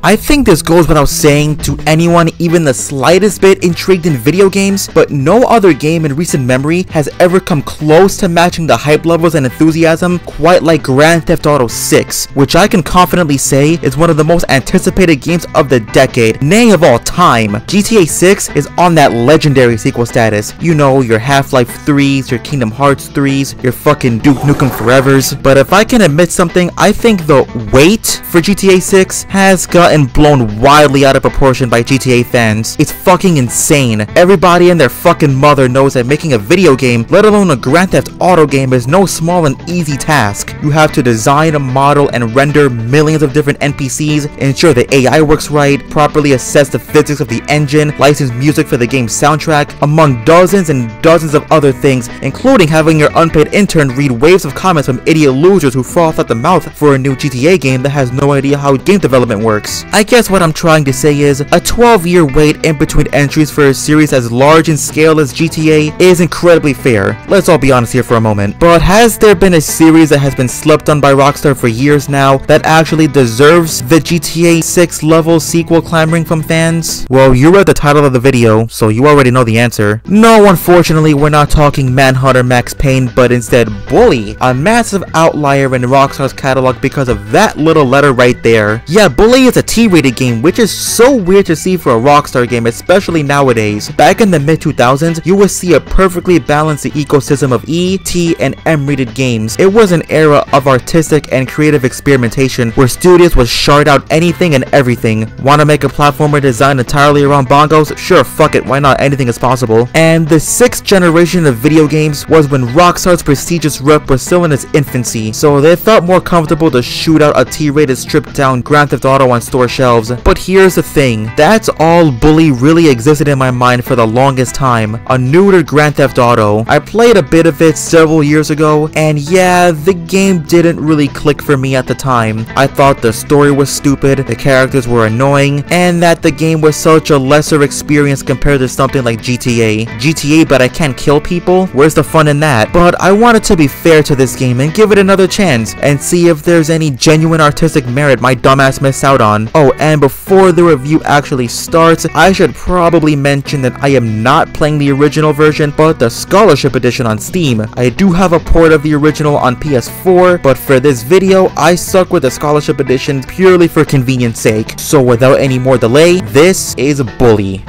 I think this goes without saying to anyone even the slightest bit intrigued in video games, but no other game in recent memory has ever come close to matching the hype levels and enthusiasm quite like Grand Theft Auto 6, which I can confidently say is one of the most anticipated games of the decade, nay of all time. GTA 6 is on that legendary sequel status. You know, your Half-Life 3s, your Kingdom Hearts 3s, your fucking Duke Nukem Forevers. But if I can admit something, I think the wait for GTA 6 has gotten blown wildly out of proportion by GTA fans. It's fucking insane. Everybody and their fucking mother knows that making a video game, let alone a Grand Theft Auto game, is no small and easy task. You have to design, model, and render millions of different NPCs, ensure the AI works right, properly assess the physics of the engine, license music for the game's soundtrack, among dozens and dozens of other things, including having your unpaid intern read waves of comments from idiot losers who froth at the mouth for a new GTA game that has no idea how game development works. I guess what I'm trying to say is, a 12-year wait in between entries for a series as large in scale as GTA is incredibly fair. Let's all be honest here for a moment. But has there been a series that has been slept on by Rockstar for years now that actually deserves the GTA 6 level sequel clamoring from fans? Well, you read the title of the video, so you already know the answer. No, unfortunately, we're not talking Manhunter Max Payne, but instead Bully, a massive outlier in Rockstar's catalog because of that little letter right there. Yeah, Bully is a T-rated game, which is so weird to see for a Rockstar game, especially nowadays. Back in the mid-2000s, you would see a perfectly balanced ecosystem of E, T, and M-rated games. It was an era of artistic and creative experimentation where studios would shard out anything and everything. Want to make a platformer designed entirely around bongos? Sure, fuck it, why not? Anything is possible. And the 6th generation of video games was when Rockstar's prestigious rep was still in its infancy, so they felt more comfortable to shoot out a T-rated stripped down Grand Theft Auto on store shelves. But here's the thing, that's all Bully really existed in my mind for the longest time, a neutered Grand Theft Auto. I played a bit of it several years ago, and yeah, the game didn't really click for me at the time. I thought the story was stupid, the characters were annoying, and that the game was such a lesser experience compared to something like GTA. GTA, but I can't kill people? Where's the fun in that? But I wanted to be fair to this game and give it another chance, and see if there's any genuine artistic merit my dumbass missed out on. Oh, and before the review actually starts, I should probably mention that I am not playing the original version, but the Scholarship Edition on Steam. I do have a port of the original on PS4, but for this video, I stuck with the Scholarship Edition purely for convenience sake. So without any more delay, this is Bully.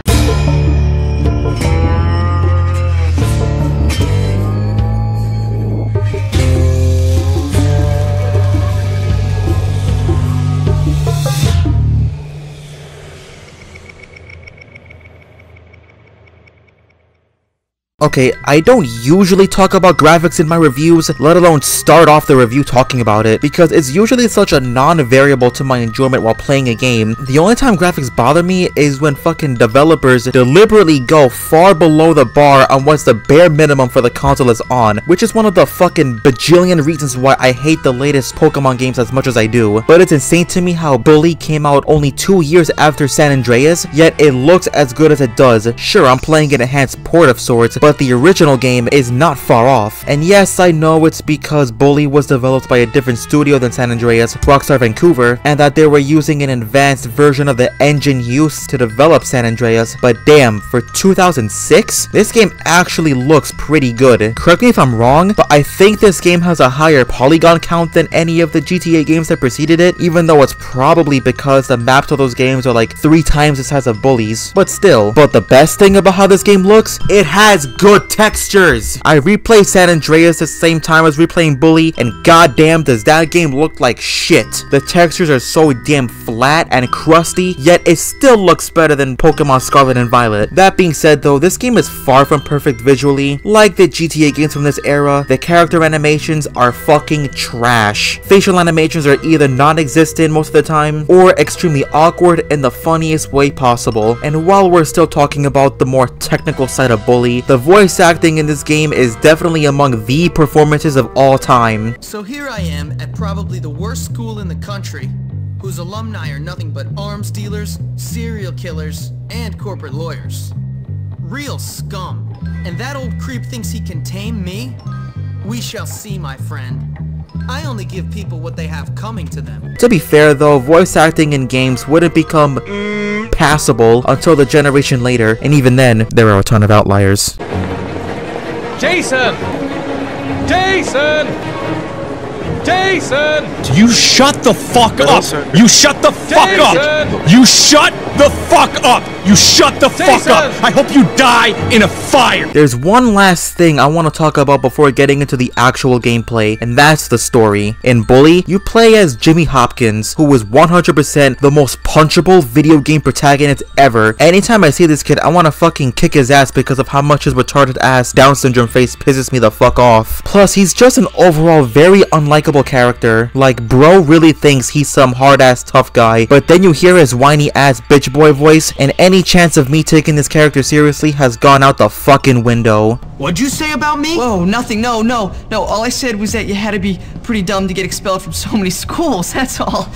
Okay, I don't usually talk about graphics in my reviews, let alone start off the review talking about it, because it's usually such a non-variable to my enjoyment while playing a game. The only time graphics bother me is when fucking developers deliberately go far below the bar on what's the bare minimum for the console is on, which is one of the fucking bajillion reasons why I hate the latest Pokemon games as much as I do. But it's insane to me how Bully came out only 2 years after San Andreas, yet it looks as good as it does. Sure, I'm playing an enhanced port of sorts, but the original game is not far off. And yes, I know it's because Bully was developed by a different studio than San Andreas, Rockstar Vancouver, and that they were using an advanced version of the engine used to develop San Andreas, but damn, for 2006, this game actually looks pretty good. Correct me if I'm wrong, but I think this game has a higher polygon count than any of the GTA games that preceded it, even though it's probably because the maps of those games are like 3 times the size of Bully's, but still. But the best thing about how this game looks, it has good textures. I replayed San Andreas the same time as replaying Bully, and goddamn does that game look like shit. The textures are so damn flat and crusty, yet it still looks better than Pokemon Scarlet and Violet. That being said though, this game is far from perfect visually. Like the GTA games from this era, the character animations are fucking trash. Facial animations are either non-existent most of the time, or extremely awkward in the funniest way possible. And while we're still talking about the more technical side of Bully, the voice acting in this game is definitely among the performances of all time. So here I am at probably the worst school in the country, whose alumni are nothing but arms dealers, serial killers, and corporate lawyers. Real scum. And that old creep thinks he can tame me? We shall see, my friend. I only give people what they have coming to them. To be fair though, voice acting in games wouldn't become passable until the generation later, and even then, there are a ton of outliers. Jason! Jason! Jason! You shut the fuck up! You shut the fuck up! You shut the fuck up! You shut the fuck up! I hope you die in a fire! There's one last thing I want to talk about before getting into the actual gameplay, and that's the story. In Bully, you play as Jimmy Hopkins, who was 100% the most punchable video game protagonist ever. Anytime I see this kid, I want to fucking kick his ass because of how much his retarded ass Down syndrome face pisses me the fuck off. Plus, he's just an overall very unlikable character. Like, bro really thinks he's some hard-ass tough guy, but then you hear his whiny ass bitch boy voice, and any chance of me taking this character seriously has gone out the fucking window. What'd you say about me? Whoa, nothing, no. All I said was that you had to be pretty dumb to get expelled from so many schools, that's all.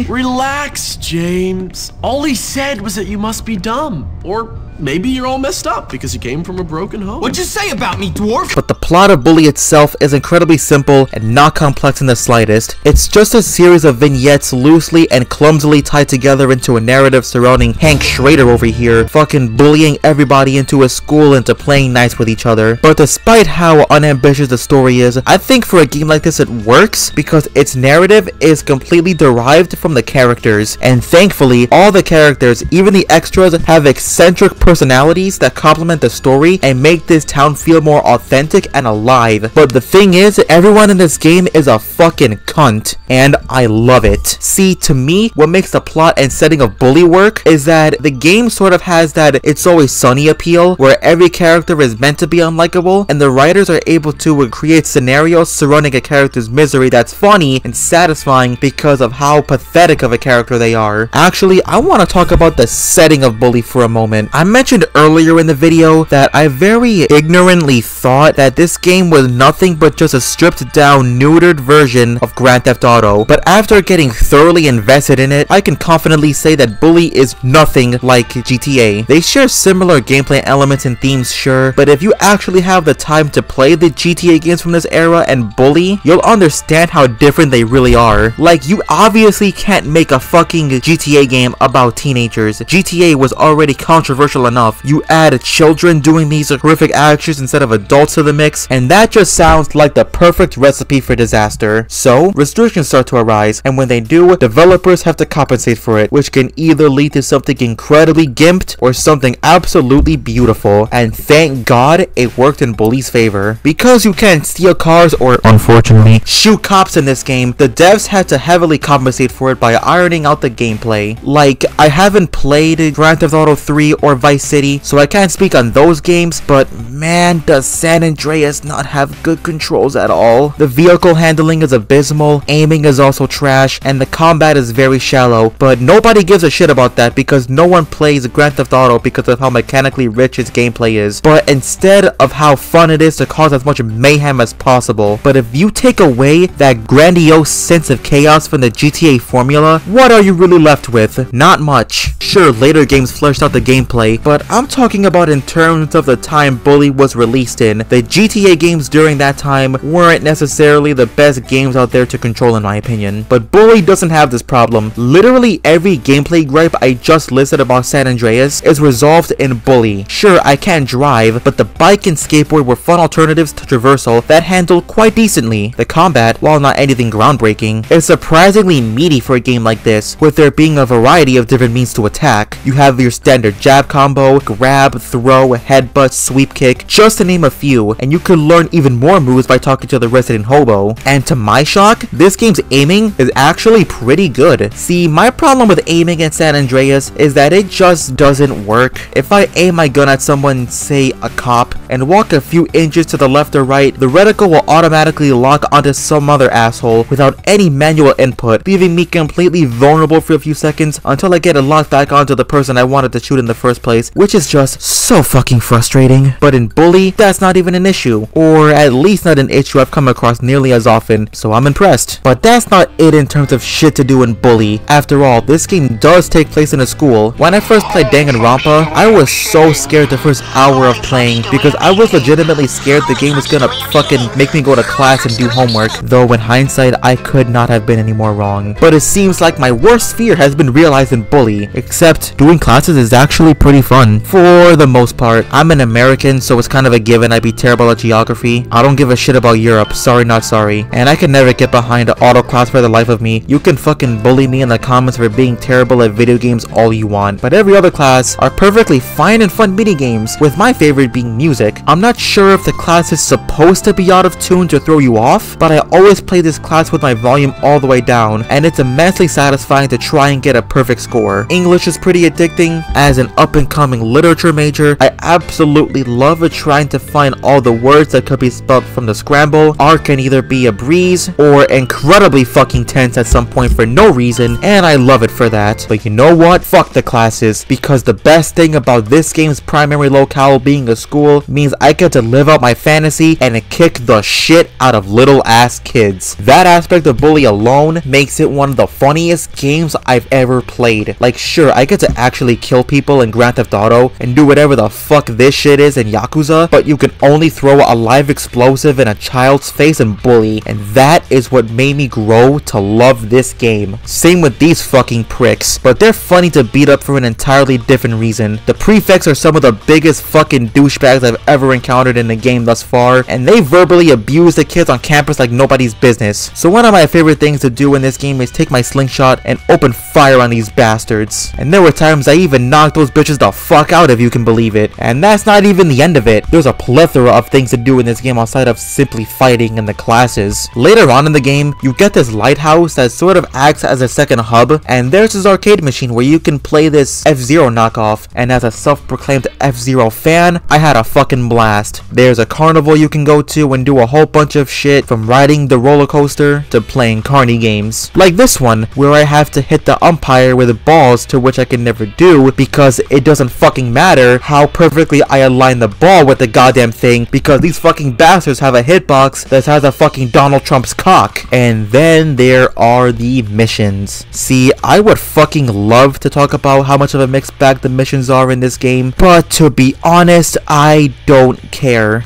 Relax, James. All he said was that you must be dumb. Or maybe you're all messed up because you came from a broken home. What'd you say about me, dwarf? But the plot of Bully itself is incredibly simple and not complex in the slightest. It's just a series of vignettes loosely and clumsily tied together into a narrative surrounding Hank Schrader over here, fucking bullying everybody into a school into playing nice with each other. But despite how unambitious the story is, I think for a game like this it works because its narrative is completely derived from the characters, and thankfully all the characters, even the extras, have eccentric personalities that complement the story and make this town feel more authentic and alive. But the thing is, everyone in this game is a fucking cunt, and I love it. See, to me, what makes the plot and setting of Bully work is that the game sort of has that It's Always Sunny appeal, where every character is meant to be unlikable, and the writers are able to create scenarios surrounding a character's misery that's funny and satisfying because of how pathetic of a character they are. Actually, I want to talk about the setting of Bully for a moment. I mentioned earlier in the video that I very ignorantly thought that this game was nothing but just a stripped down, neutered version of Grand Theft Auto, but after getting thoroughly invested in it, I can confidently say that Bully is nothing like GTA. They share similar gameplay elements and themes, sure, but if you actually have the time to play the GTA games from this era and Bully, you'll understand how different they really are. Like, you obviously can't make a fucking GTA game about teenagers. GTA was already controversial enough. You add children doing these horrific actions instead of adults to the mix, and that just sounds like the perfect recipe for disaster. So, restrictions start to arise, and when they do, developers have to compensate for it, which can either lead to something incredibly gimped or something absolutely beautiful, and thank God it worked in Bully's favor. Because you can't steal cars or, unfortunately, shoot cops in this game, the devs had to heavily compensate for it by ironing out the gameplay. Like, I haven't played Grand Theft Auto 3 or Vice City, so I can't speak on those games, but man, does San Andreas not have good controls at all. The vehicle handling is abysmal, aiming is also trash, and the combat is very shallow, but nobody gives a shit about that because no one plays Grand Theft Auto because of how mechanically rich its gameplay is, but instead of how fun it is to cause as much mayhem as possible. But if you take away that grandiose sense of chaos from the GTA formula, what are you really left with? Not much. Sure, later games fleshed out the gameplay, but I'm talking about in terms of the time Bully was released in. The GTA games during that time weren't necessarily the best games out there to control in my opinion, but Bully doesn't have this problem. Literally every gameplay gripe I just listed about San Andreas is resolved in Bully. Sure, I can't drive, but the bike and skateboard were fun alternatives to traversal that handled quite decently. The combat, while not anything groundbreaking, is surprisingly meaty for a game like this, with there being a variety of different means to attack. You have your standard jab combo, grab, throw, headbutt, sweep kick, just to name a few, and you could learn even more moves by talking to the resident hobo. And to my shock, this game's aiming is actually pretty good. See, my problem with aiming in San Andreas is that it just doesn't work. If I aim my gun at someone, say a cop, and walk a few inches to the left or right, the reticle will automatically lock onto some other asshole without any manual input, leaving me completely vulnerable for a few seconds until I get it locked back back onto the person I wanted to shoot in the first place, which is just so fucking frustrating. But in Bully, that's not even an issue, or at least not an issue I've come across nearly as often, so I'm impressed. But that's not it in terms of shit to do in Bully. After all, this game does take place in a school. When I first played Danganronpa, I was so scared the first hour of playing because I was legitimately scared the game was gonna fucking make me go to class and do homework, though in hindsight I could not have been any more wrong. But it seems like my worst fear has been realized in Bully, except doing classes is actually pretty fun. For the most part, I'm an American, so it's kind of a given I'd be terrible at geography. I don't give a shit about Europe, sorry not sorry, and I can never get behind an auto class for the life of me. You can fucking bully me in the comments for being terrible at video games all you want, but every other class are perfectly fine and fun mini games, with my favorite being music. I'm not sure if the class is supposed to be out of tune to throw you off, but I always play this class with my volume all the way down, and it's immensely satisfying to try and get a perfect score. English is pretty addicting. As an up-and-coming literature major, I absolutely love trying to find all the words that could be spelled from the scramble. Art can either be a breeze or incredibly fucking tense at some point for no reason, and I love it for that. But you know what? Fuck the classes, because the best thing about this game's primary locale being a school means I get to live out my fantasy and kick the shit out of little ass kids. That aspect of Bully alone makes it one of the funniest games I've ever played. Like, sure, I get to actually kill people in Grand Theft Auto and do whatever the fuck this shit is in Yakuza, but you can only throw a live explosive in a child's face in Bully, and that is what made me grow to love this game. Same with these fucking pricks, but they're funny to beat up for an entirely different reason. The prefects are some of the biggest fucking douchebags I've ever encountered in the game thus far, and they verbally abuse the kids on campus like nobody's business. So one of my favorite things to do in this game is take my slingshot and open fire on these bastards. And there were times I even knocked those bitches the fuck out, if you can believe it. And that's not even the end of it. There's a plethora of things to do in this game outside of simply fighting in the classes. Later on in the game, you get this lighthouse that sort of acts as a second hub, and there's this arcade machine where you can play this F-Zero knockoff, and as a self-proclaimed F-Zero fan, I had a fucking blast. There's a carnival you can go to and do a whole bunch of shit, from riding the roller coaster to playing carny games. Like this one, where I have to hit the umpire with balls, to which I can never do because it doesn't fucking matter how perfectly I align the ball with the goddamn thing, because these fucking bastards have a hitbox that has a fucking Donald Trump's cock. And then there are the missions. See, I would fucking love to talk about how much of a mixed bag the missions are in this game, but to be honest, I don't care.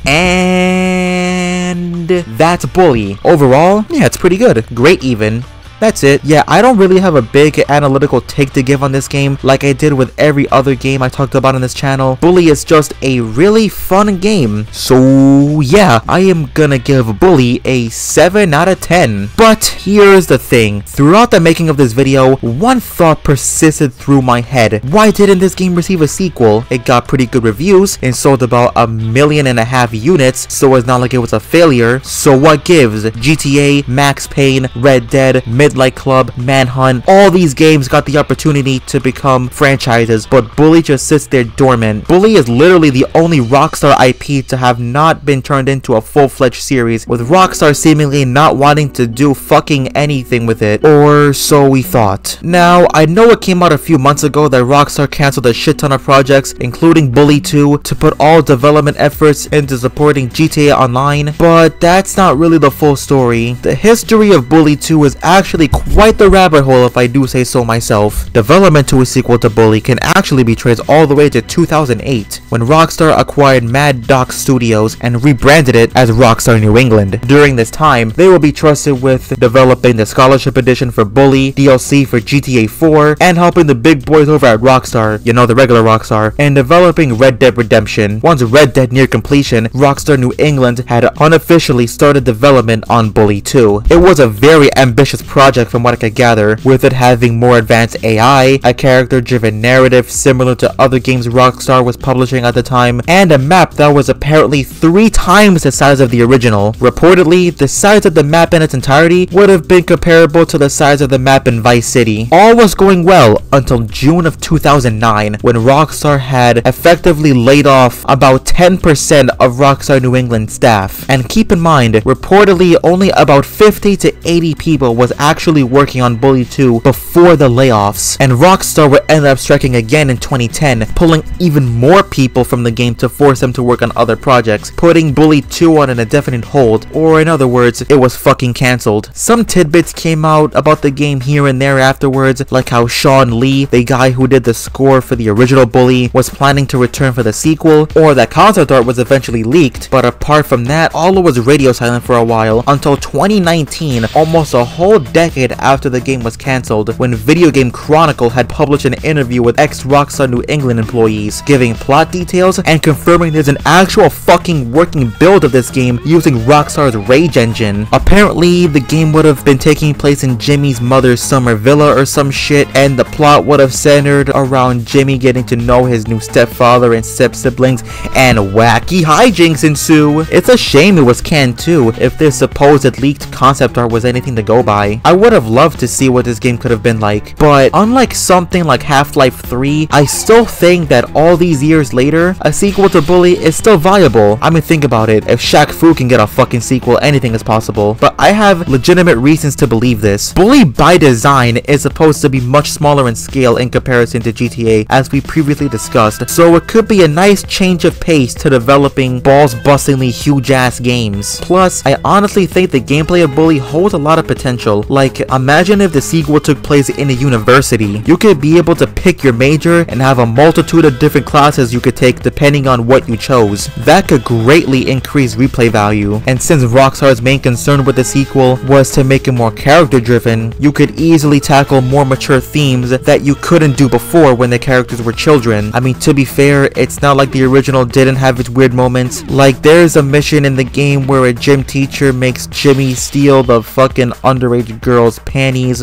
And that's Bully. Overall, yeah, it's pretty good. Great even. That's it. Yeah, I don't really have a big analytical take to give on this game like I did with every other game I talked about on this channel. Bully is just a really fun game. So yeah, I am gonna give Bully a 7 out of 10. But here's the thing. Throughout the making of this video, one thought persisted through my head. Why didn't this game receive a sequel? It got pretty good reviews and sold about 1.5 million units, so it's not like it was a failure. So what gives? GTA, Max Payne, Red Dead, Midlight Club, Manhunt, all these games got the opportunity to become franchises, but Bully just sits there dormant. Bully is literally the only Rockstar IP to have not been turned into a full-fledged series, with Rockstar seemingly not wanting to do fucking anything with it, or so we thought. Now, I know it came out a few months ago that Rockstar canceled a shit ton of projects, including Bully 2, to put all development efforts into supporting GTA Online, but that's not really the full story. The history of Bully 2 is actually quite the rabbit hole, if I do say so myself. Development to a sequel to Bully can actually be traced all the way to 2008, when Rockstar acquired Mad Doc Studios and rebranded it as Rockstar New England. During this time, they will be trusted with developing the Scholarship Edition for Bully, DLC for GTA 4, and helping the big boys over at Rockstar, you know, the regular Rockstar, and developing Red Dead Redemption. Once Red Dead neared completion, Rockstar New England had unofficially started development on Bully 2. It was a very ambitious project from what I could gather, with it having more advanced AI, a character-driven narrative similar to other games Rockstar was publishing at the time, and a map that was apparently 3 times the size of the original. Reportedly, the size of the map in its entirety would have been comparable to the size of the map in Vice City. All was going well until June of 2009, when Rockstar had effectively laid off about 10% of Rockstar New England staff. And keep in mind, reportedly only about 50 to 80 people was actually actually working on Bully 2 before the layoffs, and Rockstar would end up striking again in 2010, pulling even more people from the game to force them to work on other projects, putting Bully 2 on an indefinite hold, or in other words, it was fucking cancelled. Some tidbits came out about the game here and there afterwards, like how Sean Lee, the guy who did the score for the original Bully, was planning to return for the sequel, or that concept art was eventually leaked, but apart from that, all was radio silent for a while, until 2019, almost a whole decade after the game was cancelled, when Video Game Chronicle had published an interview with ex-Rockstar New England employees, giving plot details and confirming there's an actual fucking working build of this game using Rockstar's Rage engine. Apparently, the game would have been taking place in Jimmy's mother's summer villa or some shit, and the plot would have centered around Jimmy getting to know his new stepfather and step-siblings, and wacky hijinks ensue. It's a shame it was canned too, if this supposed leaked concept art was anything to go by. I would have loved to see what this game could have been like, but unlike something like Half-Life 3, I still think that all these years later, a sequel to Bully is still viable. I mean, think about it, if Shaq Fu can get a fucking sequel, anything is possible. But I have legitimate reasons to believe this. Bully by design is supposed to be much smaller in scale in comparison to GTA, as we previously discussed, so it could be a nice change of pace to developing balls-bustingly huge-ass games. Plus, I honestly think the gameplay of Bully holds a lot of potential. Like, imagine if the sequel took place in a university. You could be able to pick your major and have a multitude of different classes you could take depending on what you chose. That could greatly increase replay value, and since Rockstar's main concern with the sequel was to make it more character-driven, you could easily tackle more mature themes that you couldn't do before when the characters were children. I mean, to be fair, it's not like the original didn't have its weird moments. Like, there's a mission in the game where a gym teacher makes Jimmy steal the fucking underage girl's panties.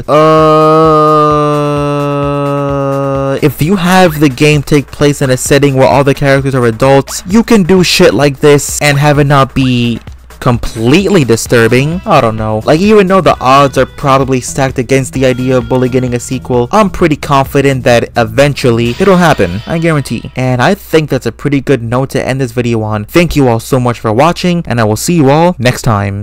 If you have the game take place in a setting where all the characters are adults, you can do shit like this and have it not be completely disturbing. I don't know. Like, even though the odds are probably stacked against the idea of Bully getting a sequel, I'm pretty confident that eventually it'll happen. I guarantee. And I think that's a pretty good note to end this video on. Thank you all so much for watching, and I will see you all next time.